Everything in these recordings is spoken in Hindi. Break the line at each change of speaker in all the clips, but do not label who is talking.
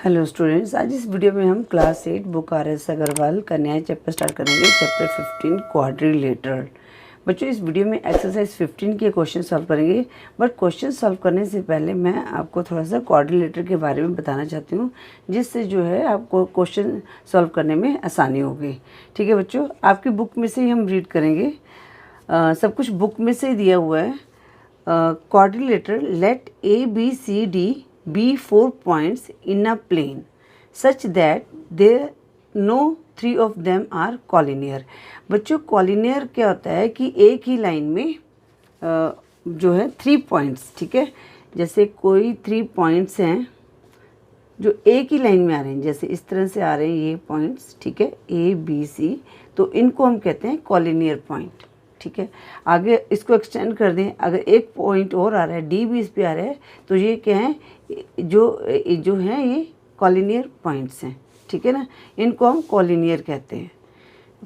हेलो स्टूडेंट्स, आज इस वीडियो में हम क्लास 8 बुक आर.एस. अग्रवाल का नया चैप्टर स्टार्ट करेंगे। Chapter 15 quadrilateral. बच्चों, इस वीडियो में एक्सरसाइज 15 के क्वेश्चन सॉल्व करेंगे। बट क्वेश्चन सॉल्व करने से पहले मैं आपको थोड़ा सा क्वाड्रिलेटर के बारे में बताना चाहती हूँ, जिससे जो है आपको क्वेश्चन सॉल्व करने में आसानी होगी। ठीक है बच्चों, आपकी बुक में से ही हम रीड करेंगे। सब कुछ बुक में से ही दिया हुआ है। Quadrilateral let ABCD be 4 points in a plane such that there no 3 of them are collinear। बच्चों, कॉलिनियर क्या होता है कि एक ही लाइन में जो है 3 पॉइंट्स, ठीक है। जैसे कोई 3 पॉइंट्स हैं जो एक ही लाइन में आ रहे हैं, जैसे इस तरह से आ रहे हैं ये पॉइंट्स, ठीक है, ABC, तो इनको हम कहते हैं कॉलिनियर पॉइंट। ठीक है, आगे इसको एक्सटेंड कर दें, अगर एक पॉइंट और आ रहा है, D भी इस पे आ रहा है, तो ये क्या है, जो है ये कॉलिनियर पॉइंट्स हैं। ठीक है ना, इनको हम कॉलिनियर कहते हैं।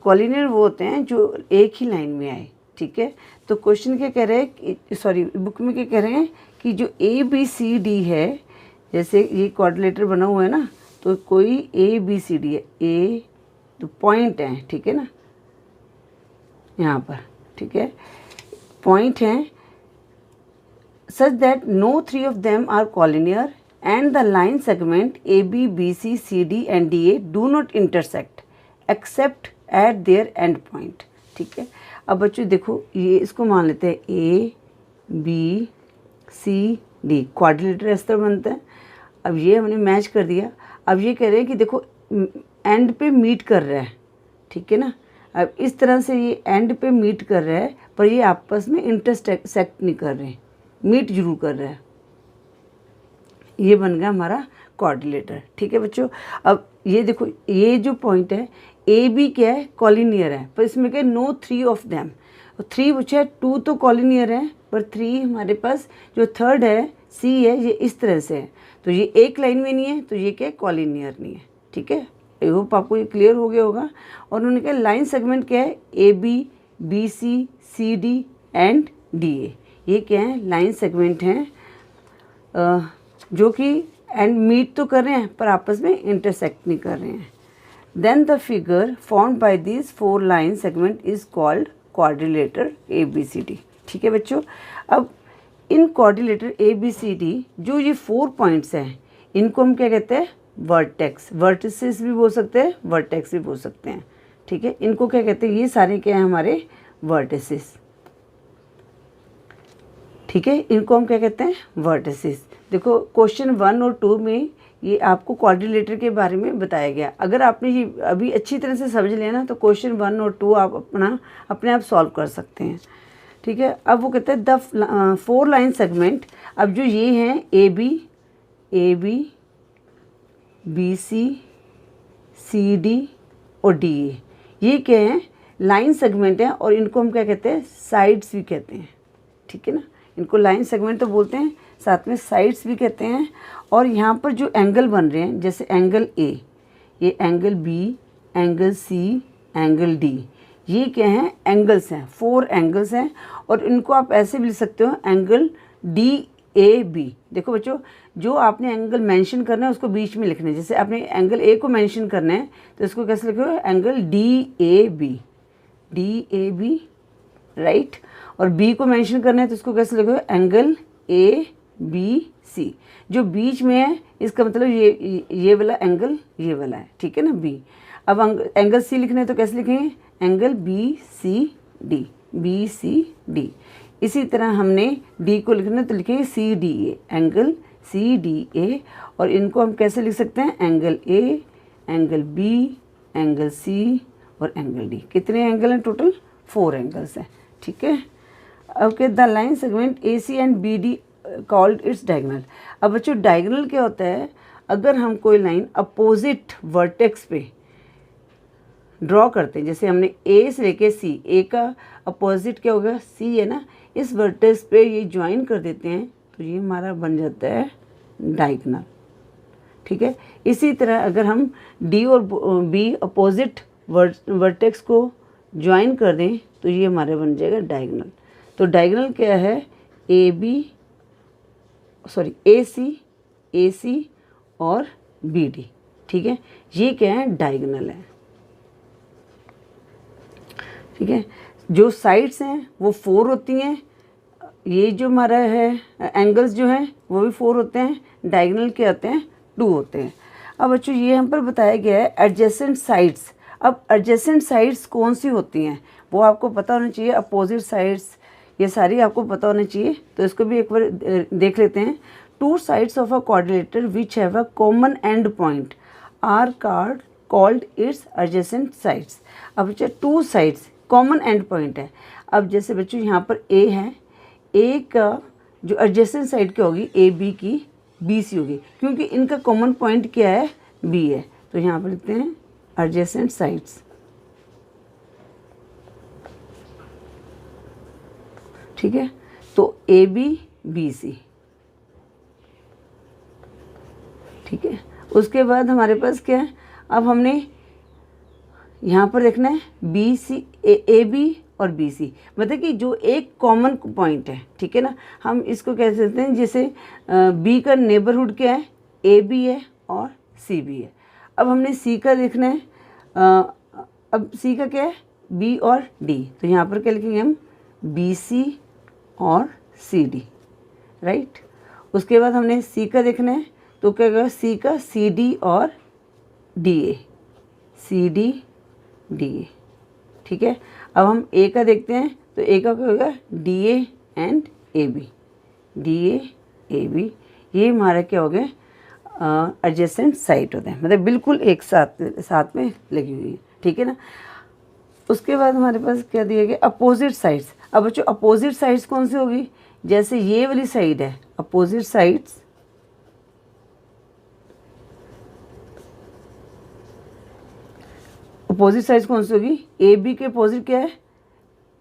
कॉलिनियर वो होते हैं जो एक ही लाइन में आए। ठीक है, तो क्वेश्चन क्या कह रहे हैं, सॉरी बुक में क्या कह रहे हैं कि जो ABCD है, जैसे ये क्वाड्रिलेटर बना हुआ है ना, तो कोई ABCD है, A तो पॉइंट है, ठीक है ना, यहाँ पर, ठीक है, पॉइंट हैं, such that no 3 of them are collinear and the line segment AB BC CD and DA do not intersect except at their end point. ठीक है, अब बच्चों देखो, ये इसको मान लेते हैं ABCD, क्वाड्रिलेटर इस तरह बनता है। अब ये हमने मैच कर दिया। अब ये कह रहे हैं कि देखो एंड पे मीट कर रहा है, ठीक है ना। अब इस तरह से ये एंड पे मीट कर रहा है, पर ये आपस में इंटरसेक्ट नहीं कर रहे, मीट जरूर कर रहा है। ये बन गया हमारा क्वाड्रिलेटर। ठीक है बच्चों, अब ये देखो, ये जो पॉइंट है AB क्या है, कॉलिनियर है, पर इसमें क्या, नो 3 ऑफ देम। 3 पूछा है, 2 तो कॉलिनियर है, पर 3 हमारे पास जो थर्ड है C है, ये इस तरह से है, तो ये एक लाइन में नहीं है, तो ये क्या है, कॉलिनियर नहीं है। ठीक है, आई होप आपको ये क्लियर हो गया होगा। और उन्होंने कहा लाइन सेगमेंट क्या है, AB BC CD and DA, ये क्या है, लाइन सेगमेंट हैं जो कि एंड मीट तो कर रहे हैं पर आपस में इंटरसेक्ट नहीं कर रहे हैं। Then the figure formed by this 4 line segment is called quadrilateral ABCD। ठीक है बच्चों, अब इन क्वाड्रिलेटर ABCD जो ये 4 पॉइंट्स हैं, इनको हम क्या कहते हैं, वर्टेक्स, वर्टिसेस भी बोल सकते हैं, वर्टेक्स भी बोल सकते हैं। ठीक है, इनको क्या कहते हैं, ये सारे क्या हैं, हमारे वर्टिसेस। ठीक है, इनको हम क्या कहते हैं, वर्टिसेस। देखो क्वेश्चन 1 और 2 में ये आपको क्वाड्रिलेटर के बारे में बताया गया। अगर आपने ये अभी अच्छी तरह से समझ लिया ना, तो क्वेश्चन 1 और 2 आप अपने आप सॉल्व कर सकते हैं। ठीक है, अब वो कहते हैं द 4 लाइन सेगमेंट। अब जो ये हैं AB BC CD और DA, ये क्या है, लाइन सेगमेंट है, और इनको हम क्या कहते हैं, साइड्स भी कहते हैं। ठीक है ना, इनको लाइन सेगमेंट तो बोलते हैं, साथ में साइड्स भी कहते हैं। और यहाँ पर जो एंगल बन रहे हैं, जैसे एंगल A, ये angle B, angle C, angle D, ये क्या हैं, एंगल्स हैं, 4 एंगल्स हैं। और इनको आप ऐसे भी लिख सकते हो, एंगल DAB। देखो बच्चों, जो आपने एंगल मेंशन करना है उसको बीच में लिखना है। जैसे आपने एंगल A को मेंशन करना है, तो इसको कैसे लिखो, एंगल DAB, राइट। और B को मेंशन करना है, तो इसको कैसे लिखो, एंगल ABC। जो बीच में है, इसका मतलब ये वाला एंगल, ये वाला है, ठीक है ना, B। अब एंगल C लिखना है, तो कैसे लिखेंगे, एंगल BCD। इसी तरह हमने D को लिखना है, तो लिखेंगे CDA, एंगल CDA। और इनको हम कैसे लिख सकते हैं, angle A, angle B, angle C और एंगल D। कितने एंगल हैं टोटल, 4 एंगल्स हैं। ठीक है, okay, the line segment AC and BD called its diagonal. अब बच्चों, डायगोनल क्या होता है, अगर हम कोई लाइन अपोजिट वर्टेक्स पे ड्रॉ करते हैं, जैसे हमने A से लेके C, A का अपोजिट क्या होगा, C है ना, इस वर्टेक्स पे ये ज्वाइन कर देते हैं, तो ये हमारा बन जाता है डायगोनल। ठीक है, इसी तरह अगर हम D और B अपोजिट वर्टेक्स को ज्वाइन कर दें, तो ये हमारा बन जाएगा डायगोनल। तो डायगोनल क्या है, AC और बी डी, ठीक है। ये क्या है, डायगोनल है, ठीक है। जो साइड्स हैं वो 4 होती हैं, ये जो हमारा है एंगल्स जो हैं वो भी 4 होते हैं, डायगोनल के होते हैं 2 होते हैं। अब बच्चों ये हम पर बताया गया है एडजेसेंट साइड्स। अब एडजेसेंट साइड्स कौन सी होती हैं वो आपको पता होना चाहिए, अपोजिट साइड्स ये सारी आपको पता होना चाहिए। तो इसको भी एक बार देख लेते हैं। 2 sides of a quadrilateral which have a common end point are called its adjacent sides. अब बच्चे 2 साइड्स कॉमन एंड पॉइंट है। अब जैसे बच्चों यहाँ पर ए है, ए का जो एडजेसेंट साइड क्या होगी, ए बी की बी सी होगी, क्योंकि इनका कॉमन पॉइंट क्या है, बी है। तो यहाँ पर लिखते हैं एडजेसेंट साइड्स, ठीक है। तो ए बी बी सी, ठीक है। उसके बाद हमारे पास क्या है, अब हमने यहाँ पर देखना है बी सी, ए बी और बी सी, मतलब कि जो एक कॉमन पॉइंट है, ठीक है ना। हम इसको कह सकते हैं जैसे बी का नेबरहुड क्या है, ए बी है और सी बी है। अब हमने सी का देखना है, अब सी का क्या है, बी और डी। तो यहाँ पर क्या लिखेंगे हम, बी सी और सी डी, राइट। उसके बाद हमने सी का देखना है, तो क्या होगा, सी का सी डी और D A, C D D A, ठीक है। अब हम ए का देखते हैं, तो ए का क्या होगा, D A and A B, D A B, ये हमारा क्या हो गया, एडजेसेंट साइड होते हैं, मतलब बिल्कुल एक साथ में लगी हुई है, ठीक है ना। उसके बाद हमारे पास क्या दिया गया, अपोजिट साइड्स। अब बच्चों अपोजिट साइड्स कौन सी होगी, जैसे ये वाली साइड है, अपोजिट साइड्स अपोजिट साइड्स कौन सी होगी, ए बी के अपोजिट क्या है,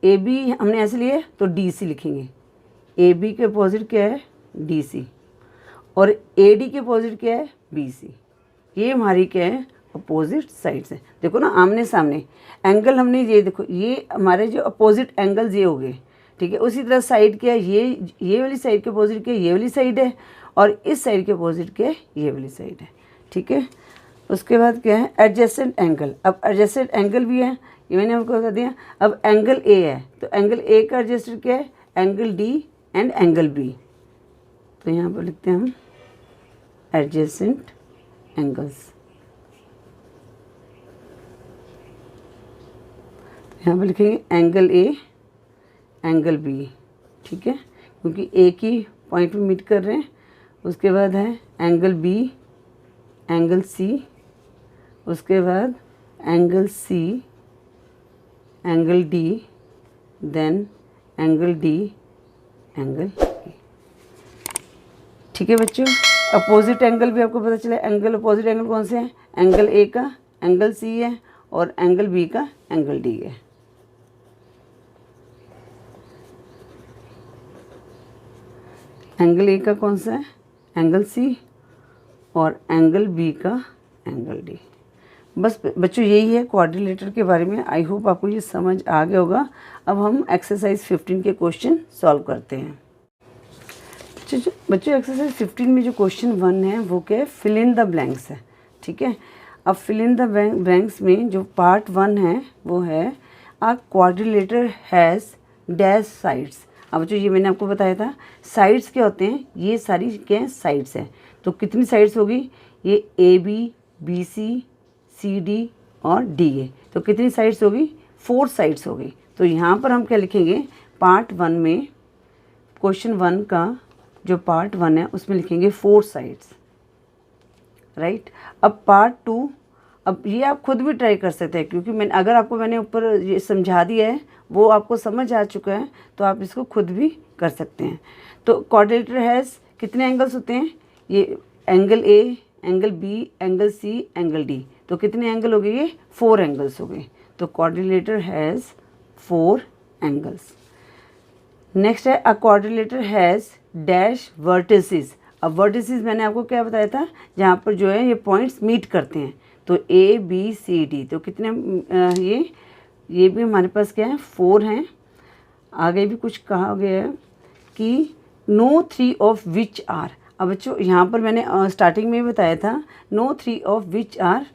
ए बी हमने ऐसे लिए तो डी सी लिखेंगे, ए बी के अपोजिट क्या है, डी सी, और ए डी के अपोजिट क्या है, बी सी। ये हमारी क्या है, अपोजिट साइड्स है। देखो ना आमने सामने एंगल हमने ये देखो, ये हमारे जो अपोजिट एंगल्स ये हो गए, ठीक है। उसी तरह साइड क्या है, ये वाली साइड के अपोजिट क्या है, ये वाली साइड है, और इस साइड के अपोजिट क्या है, ये वाली साइड है, ठीक है। उसके बाद क्या है, एडजेसेंट एंगल। अब एडजेसेंट एंगल भी है, ये मैंने आपको बता दिया। अब एंगल ए है, तो एंगल ए का एडजेसेंट क्या है, angle D and angle B. तो यहाँ पर लिखते हैं हम एडजेसेंट एंगल्स, यहाँ पर लिखेंगे एंगल ए एंगल बी, ठीक है, क्योंकि एक ही पॉइंट में मीट कर रहे हैं। उसके बाद है एंगल बी एंगल सी, उसके बाद angle C angle D, then angle D angle E, ठीक है बच्चों। अपोजिट एंगल भी आपको पता चला, एंगल अपोजिट एंगल कौन से हैं, एंगल ए का एंगल सी है और एंगल बी का एंगल डी है। एंगल ए का कौन सा है, एंगल सी, और एंगल बी का एंगल डी। बस बच्चों यही है क्वाड्रिलेटर के बारे में। आई होप आपको ये समझ आ गया होगा। अब हम एक्सरसाइज 15 के क्वेश्चन सॉल्व करते हैं। बच्चों एक्सरसाइज 15 में जो क्वेश्चन 1 है वो क्या है, फिल इन द ब्लैंक्स है, ठीक है। अब फिल इन द ब्लैंक्स में जो पार्ट 1 है वो है अ क्वाड्रिलेटर हैज़ डैश साइड्स। अब बच्चों ये मैंने आपको बताया था, साइड्स क्या होते हैं, ये सारी क्या हैं, साइड्स हैं। तो कितनी साइड्स होगी, ये A B B C C D और डी ए, तो कितनी साइड्स होगी, 4 साइड्स होगी। तो यहाँ पर हम क्या लिखेंगे, पार्ट 1 में क्वेश्चन 1 का जो पार्ट 1 है उसमें लिखेंगे 4 साइड्स, राइट। अब पार्ट 2, अब ये आप खुद भी ट्राई कर सकते हैं, क्योंकि मैंने ऊपर ये समझा दिया है, वो आपको समझ आ चुका है, तो आप इसको खुद भी कर सकते हैं। तो क्वाड्रिलेटर हैज़ कितने एंगल्स होते हैं, ये angle A angle B angle C angle D, तो कितने एंगल हो गए, ये 4 एंगल्स हो गए। तो क्वाड्रिलेटर हैज़ 4 एंगल्स। नेक्स्ट है अ क्वाड्रिलेटर हैज़ डैश वर्टिसेस। अब वर्टिसेस मैंने आपको क्या बताया था, जहाँ पर जो है ये पॉइंट्स मीट करते हैं। तो ए बी सी डी, तो कितने ये भी हमारे पास क्या है, 4 हैं। आगे भी कुछ कहा गया है कि नो 3 ऑफ विच आर। अब बच्चों यहाँ पर मैंने स्टार्टिंग में बताया था नो 3 ऑफ विच आर,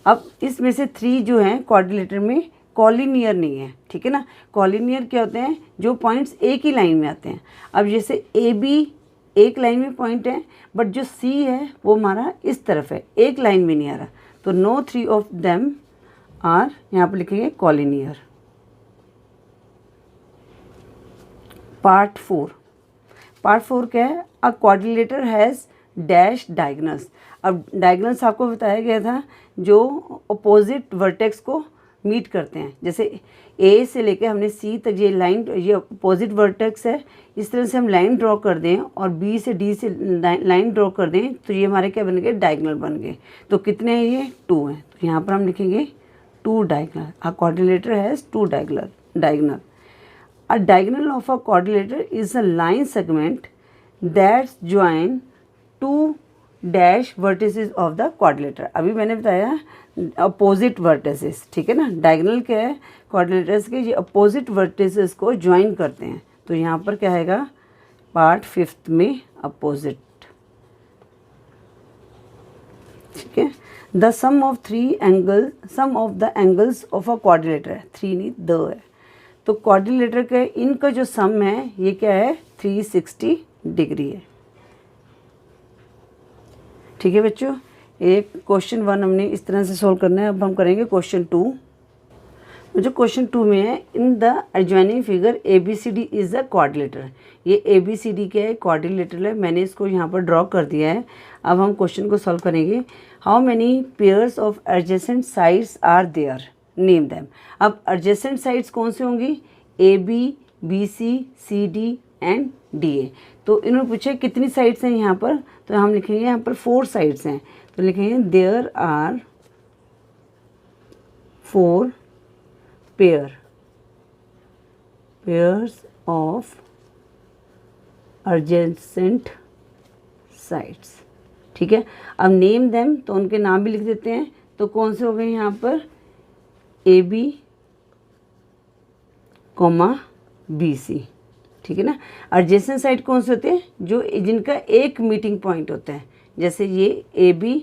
अब इसमें से 3 जो हैं क्वाड्रिलेटर में कॉलिनियर नहीं है, ठीक है ना। कॉलिनियर क्या होते हैं, जो पॉइंट्स एक ही लाइन में आते हैं। अब जैसे ए बी एक लाइन में पॉइंट है, बट जो सी है वो हमारा इस तरफ है, एक लाइन में नहीं आ रहा, तो नो 3 ऑफ देम आर, यहाँ पर लिखेंगे कॉलिनियर। पार्ट 4 क्या है, अ क्वाड्रिलेटर हैज़ डैश डायगोनल्स। अब डायगोनल्स आपको बताया गया था जो अपोजिट वर्टेक्स को मीट करते हैं। जैसे ए से लेके हमने सी तक ये लाइन, ये अपोजिट वर्टेक्स है, इस तरह से हम लाइन ड्रॉ कर दें और बी से डी से लाइन ड्रॉ कर दें तो ये हमारे क्या बन गए, डायगोनल बन गए। तो कितने हैं ये, 2 हैं, तो यहाँ पर हम लिखेंगे 2 diagonal. A quadrilateral has 2 diagonal. A diagonal of a quadrilateral is a line segment that join 2 dash vertices of the quadrilateral। अभी मैंने बताया अपोजिट वर्टिसेस, ठीक है ना। डायगोनल क्या है, क्वाड्रिलेटर्स के ये अपोजिट वर्टिसेस को ज्वाइन करते हैं। तो यहाँ पर क्या आएगा, पार्ट 5 में अपोजिट, ठीक है। The sum of the angles of a quadrilateral है, 3 नहीं द है, तो क्वाड्रिलेटर के इनका जो सम है ये क्या है, 360 डिग्री है, ठीक है बच्चों। एक क्वेश्चन 1 हमने इस तरह से सॉल्व करना है। अब हम करेंगे क्वेश्चन 2। जो क्वेश्चन 2 में है, in the adjoining figure ABCD is a quadrilateral. ये ABCD क्या है, क्वाड्रिलेटर है। मैंने इसको यहाँ पर ड्रॉ कर दिया है। अब हम क्वेश्चन को सॉल्व करेंगे। How many pairs of adjacent sides are there, name them. अब एडजेसेंट साइड्स कौन सी होंगी, AB, BC, CD and DA। तो इन्होंने पूछा कितनी साइड्स हैं यहाँ पर, तो हम लिखेंगे यहाँ पर 4 साइड्स हैं, तो लिखेंगे there are 4 pairs of adjacent sides, ठीक है। अब नेम देम, तो उनके नाम भी लिख देते हैं। तो कौन से हो गए यहाँ पर, AB, BC, ठीक है ना। एडजेसेंट साइड कौन से होते हैं, जो जिनका एक मीटिंग पॉइंट होता है। जैसे ये AB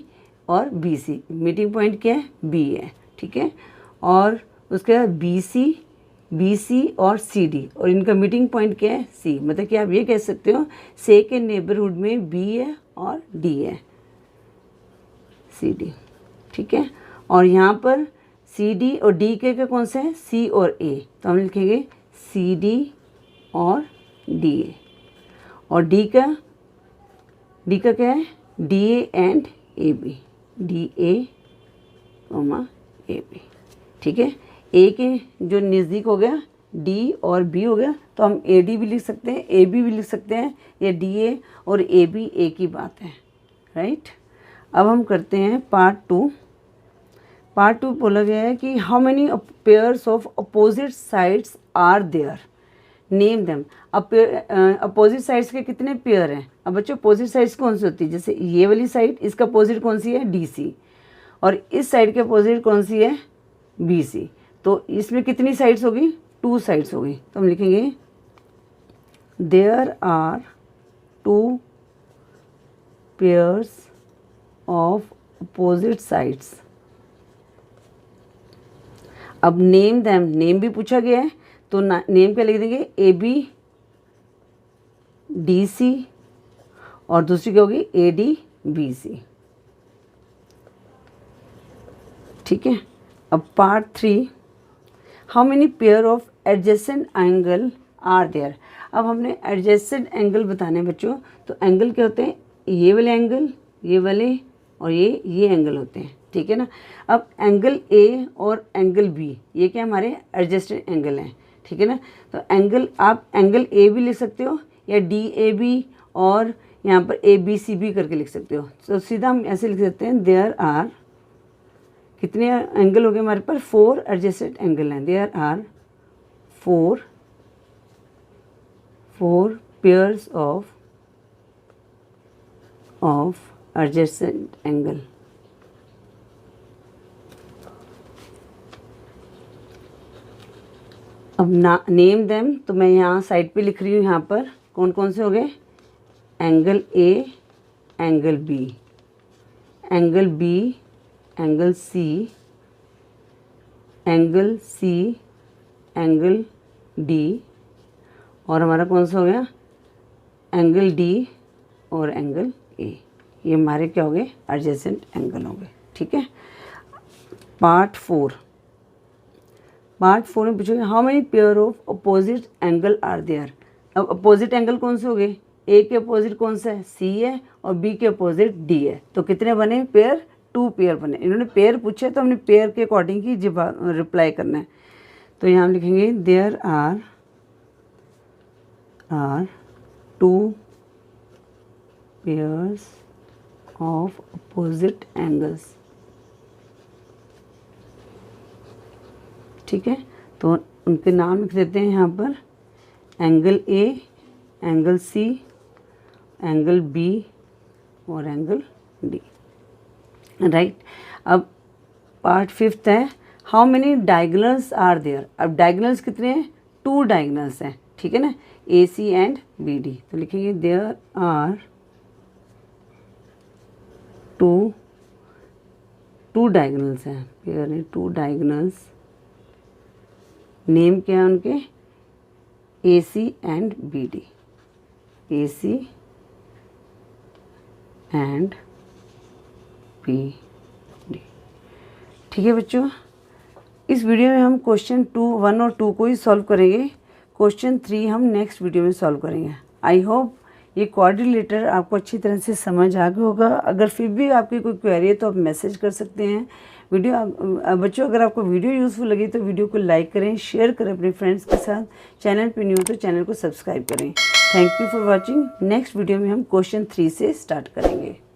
और BC, मीटिंग पॉइंट क्या है, B है, ठीक है। और उसके बाद BC और CD, और इनका मीटिंग पॉइंट क्या है, C। मतलब कि आप ये कह सकते हो C के नेबरहुड में B है और D है, CD, ठीक है। और यहाँ पर CD और D के कौन से हैं, C और A, तो हम लिखेंगे CD और DA। और D का क्या है, DA and AB, DA, AB, ठीक है। A के जो नज़दीक हो गया D और B हो गया, तो हम AD भी लिख सकते हैं, AB भी लिख सकते हैं, या DA और AB एक ही बात है, राइट। अब हम करते हैं पार्ट 2। पार्ट 2 बोला गया है कि how many pairs of opposite sides are there, name them. अब अपोजिट साइड्स के कितने पेयर हैं। अब बच्चों अपोजिट साइड्स कौन सी होती है, जैसे ये वाली साइड, इसका अपोजिट कौन सी है, DC, और इस साइड के अपोजिट कौन सी है, BC। तो इसमें कितनी साइड्स होगी, 2 साइड्स होगी। तो हम लिखेंगे there are 2 pairs of opposite sides. अब नेम दैम, नेम भी पूछा गया है, तो नेम क्या लिख देंगे, AB, DC, और दूसरी क्या होगी, AD, BC, ठीक है। अब part 3, how many pair of adjacent angle are there. अब हमने एडजेसेंट एंगल बताने बच्चों, तो एंगल क्या होते हैं, ये वाले एंगल, ये वाले, और ये एंगल होते हैं, ठीक है ना। अब एंगल A और एंगल B, ये क्या हमारे एडजेसेंट एंगल हैं, ठीक है ना। तो एंगल, आप एंगल A भी लिख सकते हो, या DAB, और यहाँ पर ABCB करके लिख सकते हो। तो सीधा हम ऐसे लिख सकते हैं, देयर आर, कितने एंगल हो गए हमारे पास, 4 एडजेसेंट एंगल हैं। There are 4 pairs of adjacent angle. अब नेम देम, तो मैं यहाँ साइड पे लिख रही हूँ, यहाँ पर कौन कौन से हो गए, angle A, angle B, angle B, angle C, angle C, angle D, और हमारा कौन सा हो गया, एंगल डी और एंगल ए। ये हमारे क्या हो गए, एडजेसेंट एंगल हो गए। ठीक है। पार्ट 4 में पूछोगे how many pair of opposite angle are there. अब अपोजिट एंगल कौन से हो गए, ए के अपोजिट कौन सा है, सी है, और बी के अपोजिट डी है। तो कितने बने पेयर, 2 पेयर बने। इन्होंने पेयर पूछे तो हमने पेयर के अकॉर्डिंग ही रिप्लाई करना है। तो यहाँ हम लिखेंगे there are 2 pairs of opposite angles. ठीक है। तो उनके नाम लिख देते हैं यहाँ पर, angle A, angle C, angle B और एंगल डी। राइट। अब पार्ट 5 है, how many diagonals are there. अब डायगोनल्स कितने हैं, 2 डायगोनल्स हैं। ठीक है ना, A C and B D. तो लिखेंगे देयर आर 2 डायगोनल्स हैं, पेयर है 2 डायगोनल्स। नेम क्या है उनके, A C and B D, A C and B D. ठीक है बच्चों, इस वीडियो में हम क्वेश्चन 1 और 2 को ही सॉल्व करेंगे। क्वेश्चन 3 हम नेक्स्ट वीडियो में सॉल्व करेंगे। आई होप ये क्वाड्रिलेटर आपको अच्छी तरह से समझ आ गया होगा। अगर फिर भी आपकी कोई क्वेरी है तो आप मैसेज कर सकते हैं। बच्चों अगर आपको वीडियो यूज़फुल लगी तो वीडियो को लाइक करें, शेयर करें अपने फ्रेंड्स के साथ। चैनल पे न्यू हो तो चैनल को सब्सक्राइब करें। Thank you for watching. Next video में हम क्वेश्चन 3 से स्टार्ट करेंगे।